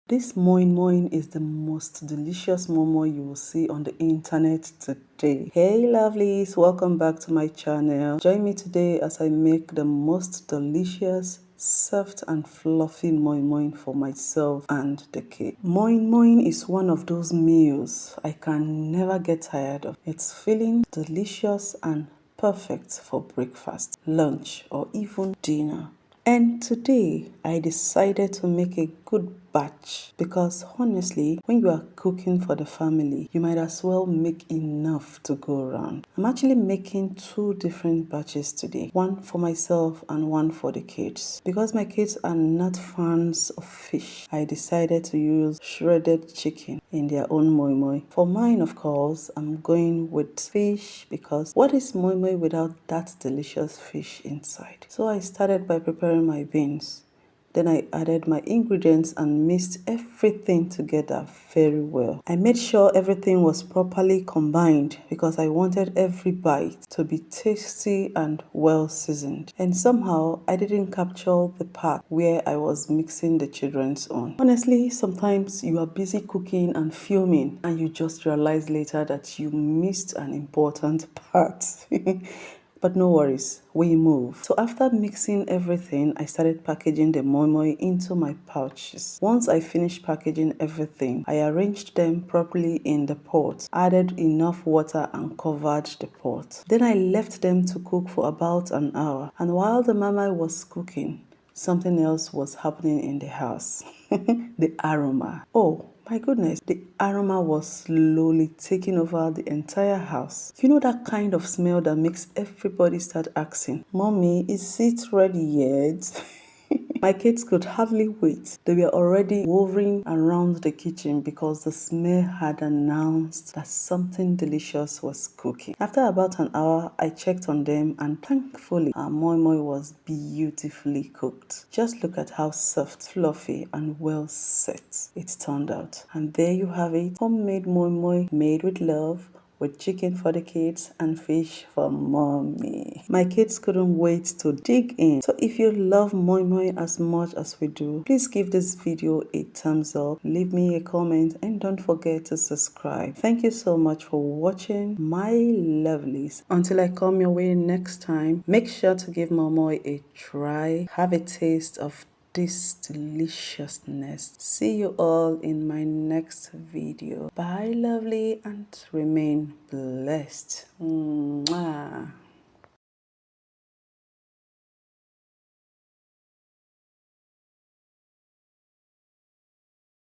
This Moin Moin is the most delicious momo you will see on the internet today. Hey lovelies, welcome back to my channel. Join me today as I make the most delicious, soft and fluffy Moin Moin for myself and the kid. Moin Moin is one of those meals I can never get tired of. It's filling, delicious and perfect for breakfast, lunch or even dinner. And today I decided to make a good batch because honestly, when you are cooking for the family, you might as well make enough to go around. I'm actually making two different batches today, one for myself and one for the kids. Because my kids are not fans of fish, I decided to use shredded chicken in their own moi moi. For mine, of course, I'm going with fish because what is moi moi without that delicious fish inside? So I started by preparing my beans. Then I added my ingredients and mixed everything together very well. I made sure everything was properly combined because I wanted every bite to be tasty and well seasoned. And somehow I didn't capture the part where I was mixing the children's own. Honestly, sometimes you are busy cooking and filming and you just realize later that you missed an important part. But no worries, we move. So after mixing everything, I started packaging the moi moi into my pouches. Once I finished packaging everything, I arranged them properly in the pot, added enough water and covered the pot. Then I left them to cook for about an hour. And while the mama was cooking, something else was happening in the house. The aroma. Oh, my goodness, the aroma was slowly taking over the entire house. You know that kind of smell that makes everybody start asking, "Mommy, is it ready yet?" My kids could hardly wait. They were already hovering around the kitchen because the smell had announced that something delicious was cooking. After about an hour, I checked on them and thankfully, our moi moi was beautifully cooked. Just look at how soft, fluffy and well set it turned out. And there you have it, homemade moi moi made with love, with chicken for the kids and fish for mommy. My kids couldn't wait to dig in. So if you love moi moi as much as we do, please give this video a thumbs up, leave me a comment and don't forget to subscribe. Thank you so much for watching, my lovelies. Until I come your way next time, make sure to give Momo a try. Have a taste of this deliciousness. See you all in my next video. Bye lovely and remain blessed. Mwah.